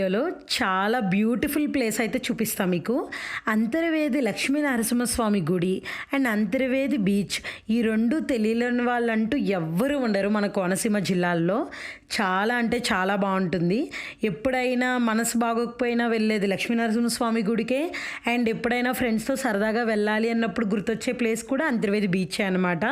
వీడియోలో చాలా beautiful place అయితే చూపిస్తాం మీకు. అంతర్వేది లక్ష్మీ నరసింహస్వామి గుడి అండ్ అంతర్వేది బీచ్, ఈ రెండు తెలియని వాళ్ళంటూ ఎవ్వరు ఉండరు మన కోనసీమ జిల్లాల్లో. చాలా అంటే చాలా బాగుంటుంది. ఎప్పుడైనా మనసు బాగోకపోయినా వెళ్ళేది లక్ష్మీ నరసింహస్వామి గుడికే. అండ్ ఎప్పుడైనా ఫ్రెండ్స్తో సరదాగా వెళ్ళాలి అన్నప్పుడు గుర్తొచ్చే ప్లేస్ కూడా అంతర్వేది బీచే అనమాట.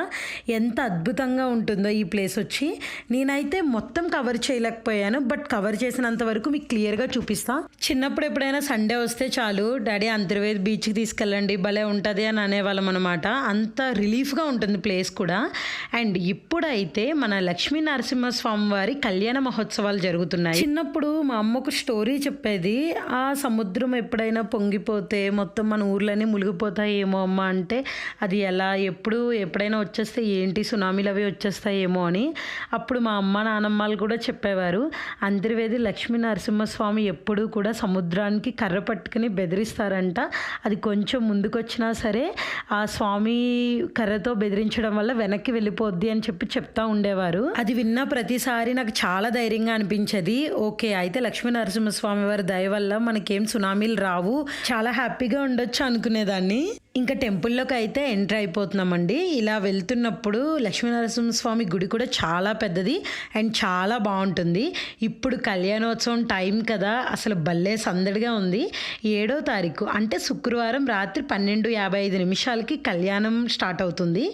ఎంత అద్భుతంగా ఉంటుందో ఈ ప్లేస్ వచ్చి. నేనైతే మొత్తం కవర్ చేయలేకపోయాను, బట్ కవర్ చేసినంత వరకు మీకు క్లియర్గా చూపిస్తా. చిన్నప్పుడు ఎప్పుడైనా సండే వస్తే చాలు, డాడీ అంతర్వేది బీచ్కి తీసుకెళ్ళండి భలే ఉంటుంది అని అనేవాళ్ళం అనమాట. అంత రిలీఫ్గా ఉంటుంది ప్లేస్ కూడా. అండ్ ఇప్పుడైతే మన లక్ష్మీ నరసింహస్వామి వారి కళ్యాణ మహోత్సవాలు జరుగుతున్నాయి. చిన్నప్పుడు మా అమ్మ ఒక స్టోరీ చెప్పేది, ఆ సముద్రం ఎప్పుడైనా పొంగిపోతే మొత్తం మన ఊర్లన్నీ మునిగిపోతాయేమో అమ్మ అంటే, అది ఎలా ఎప్పుడైనా వచ్చేస్తే ఏంటి సునామీలు అవి వచ్చేస్తాయేమో అని. అప్పుడు మా అమ్మ నానమ్మలు కూడా చెప్పేవారు, అంతర్వేది లక్ష్మీ నరసింహస్వామి ఎప్పుడూ కూడా సముద్రానికి కర్ర పట్టుకుని బెదిరిస్తారంట. అది కొంచెం ముందుకొచ్చినా సరే ఆ స్వామి కర్రతో బెదిరించడం వల్ల వెనక్కి వెళ్ళిపోద్ది అని చెప్తా ఉండేవారు. అది విన్న ప్రతిసారి నాకు చాలా ధైర్యంగా అనిపించేది. ఓకే, అయితే లక్ష్మీ నరసింహస్వామి వారి దయ వల్ల మనకేం సునామీలు రావు, చాలా హ్యాపీగా ఉండొచ్చు అనుకునేదాన్ని. ఇంకా టెంపుల్లోకి అయితే ఎంటర్ అయిపోతున్నామండి. ఇలా వెళ్తున్నప్పుడు లక్ష్మీనరసింహస్వామి గుడి కూడా చాలా పెద్దది అండ్ చాలా బాగుంటుంది. ఇప్పుడు కళ్యాణోత్సవం టైం కదా, అసలు భలే సందడిగా ఉంది. 7వ తారీఖు అంటే శుక్రవారం రాత్రి 12:55 కళ్యాణం స్టార్ట్ అవుతుంది.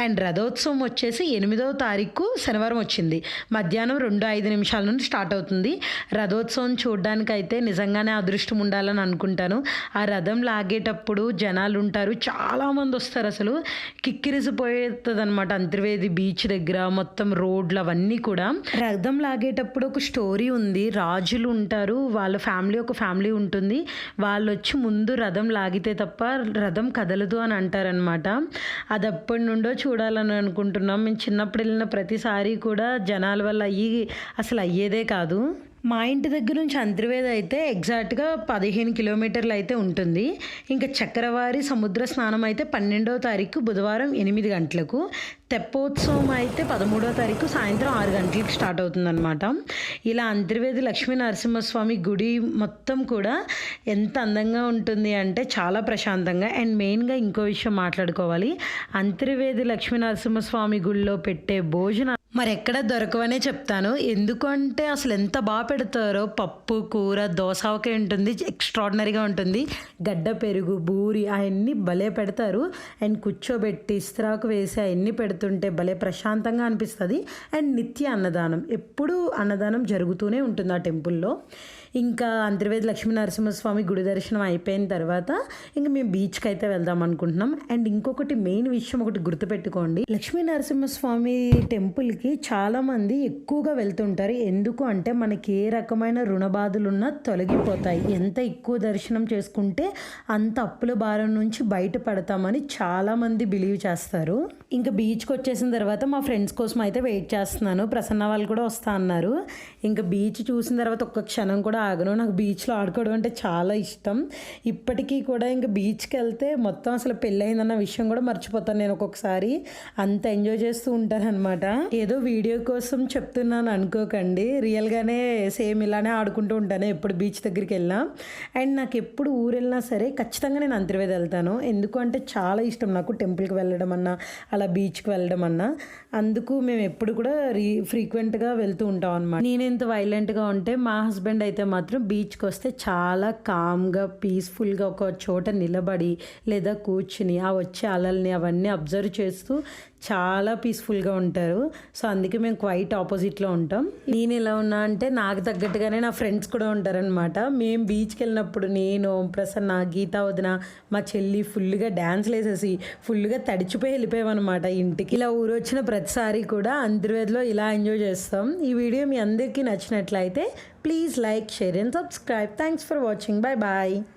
అండ్ రథోత్సవం వచ్చేసి 8వ తారీఖు శనివారం వచ్చింది, మధ్యాహ్నం 2:05 నుండి స్టార్ట్ అవుతుంది. రథోత్సవం చూడడానికి అయితే నిజంగానే అదృష్టం ఉండాలని అనుకుంటాను. ఆ రథం లాగేటప్పుడు జనాలు ఉంటారు, చాలామంది వస్తారు. అసలు కిక్కిరిసిపోతుంది అనమాట. అంతర్వేది బీచ్ దగ్గర మొత్తం రోడ్లు అవన్నీ కూడా. రథం లాగేటప్పుడు ఒక స్టోరీ ఉంది. రాజులు ఉంటారు, వాళ్ళ ఒక ఫ్యామిలీ ఉంటుంది. వాళ్ళు వచ్చి ముందు రథం లాగితే తప్ప రథం కదలదు అని అంటారనమాట. అది అప్పటి నుండో చూడాలని అనుకుంటున్నాం. మేము చిన్నప్పుడు వెళ్ళిన ప్రతిసారి కూడా జనాల వల్ల అసలు అయ్యేదే కాదు. మా ఇంటి దగ్గర నుంచి అంతర్వేది అయితే ఎగ్జాక్ట్గా 15 కిలోమీటర్లు అయితే ఉంటుంది. ఇంకా చక్రవారి సముద్ర స్నానం అయితే 12వ తారీఖు బుధవారం 8 గంటలకు, తెప్పోత్సవం అయితే 13వ తారీఖు సాయంత్రం 6 గంటలకు స్టార్ట్ అవుతుందన్నమాట. ఇలా అంతర్వేది లక్ష్మీ నరసింహస్వామి గుడి మొత్తం కూడా ఎంత అందంగా ఉంటుంది అంటే చాలా ప్రశాంతంగా. అండ్ మెయిన్గా ఇంకో విషయం మాట్లాడుకోవాలి, అంతర్వేది లక్ష్మీ నరసింహస్వామి గుడిలో పెట్టే భోజనం మరి ఎక్కడ దొరకవనే చెప్తాను. ఎందుకంటే అసలు ఎంత బాగా పెడతారో, పప్పు కూర దోసకే ఉంటుంది, ఎక్స్ట్రాడినరీగా ఉంటుంది. గడ్డ పెరుగు బూరి అవన్నీ భలే పెడతారు. అండ్ కూర్చోబెట్టి ఇస్త్రాకు వేసి అవన్నీ పెడుతుంటే భలే ప్రశాంతంగా అనిపిస్తుంది. అండ్ నిత్య అన్నదానం, ఎప్పుడూ అన్నదానం జరుగుతూనే ఉంటుంది ఆ టెంపుల్లో. ఇంకా అంతర్వేది లక్ష్మీ నరసింహస్వామి గుడి దర్శనం అయిపోయిన తర్వాత ఇంకా మేము బీచ్కి అయితే వెళ్దాం అనుకుంటున్నాం. అండ్ ఇంకొకటి మెయిన్ విషయం ఒకటి గుర్తుపెట్టుకోండి, లక్ష్మీ నరసింహస్వామి టెంపుల్కి చాలామంది ఎక్కువగా వెళ్తుంటారు. ఎందుకు అంటే మనకి ఏ రకమైన రుణ బాధలున్నా తొలగిపోతాయి. ఎంత ఎక్కువ దర్శనం చేసుకుంటే అంత అప్పుల భారం నుంచి బయటపడతామని చాలామంది బిలీవ్ చేస్తారు. ఇంకా బీచ్కి వచ్చేసిన తర్వాత మా ఫ్రెండ్స్ కోసం అయితే వెయిట్ చేస్తున్నాను. ప్రసన్న వాళ్ళు కూడా వస్తా అన్నారు. ఇంకా బీచ్ చూసిన తర్వాత ఒక్క క్షణం కూడా ఆగను. నాకు బీచ్లో ఆడుకోవడం అంటే చాలా ఇష్టం. ఇప్పటికీ కూడా ఇంకా బీచ్కి వెళ్తే మొత్తం అసలు పెళ్ళయిందన్న విషయం కూడా మర్చిపోతాను నేను ఒక్కొక్కసారి. అంత ఎంజాయ్ చేస్తూ ఉంటానన్నమాట. ఏదో వీడియో కోసం చెప్తున్నాను అనుకోకండి, రియల్గానే సేమ్ ఇలానే ఆడుకుంటూ ఉంటాను ఎప్పుడు బీచ్ దగ్గరికి వెళ్ళినా. అండ్ నాకు ఎప్పుడు ఊరు వెళ్ళినా సరే ఖచ్చితంగా నేను అంతర్వేది వెళ్తాను. ఎందుకంటే చాలా ఇష్టం నాకు టెంపుల్కి వెళ్ళడం అన్నా, అలా బీచ్కి వెళ్ళడం అన్నా. అందుకు మేము ఎప్పుడు కూడా ఫ్రీక్వెంట్గా వెళ్తూ ఉంటాం అనమాట. నేను ఎంత వైలెంట్గా ఉంటే మా హస్బెండ్ అయితే మాత్రం బీచ్కి వస్తే చాలా కామ్గా పీస్ఫుల్గా ఒక చోట నిలబడి లేదా కూర్చుని ఆ వచ్చే అలల్ని అవన్నీ అబ్జర్వ్ చేస్తూ చాలా పీస్ఫుల్గా ఉంటారు. సో అందుకే మేము క్వైట్ ఆపోజిట్లో ఉంటాం. నేను ఎలా ఉన్నా అంటే నాకు తగ్గట్టుగానే నా ఫ్రెండ్స్ కూడా ఉంటారనమాట. మేము బీచ్కి వెళ్ళినప్పుడు నేను, ప్రసన్న, గీతా వదిన, మా చెల్లి ఫుల్గా డ్యాన్స్లు వేసేసి ఫుల్గా తడిచిపోయి వెళ్ళిపోయామన్నమాట ఇంటికి. ఇలా ఊరు వచ్చిన ప్రతిసారి కూడా అంతర్వేదిలో ఇలా ఎంజాయ్ చేస్తాం. ఈ వీడియో మీ అందరికీ నచ్చినట్లయితే please like, share and subscribe. Thanks for watching. Bye bye.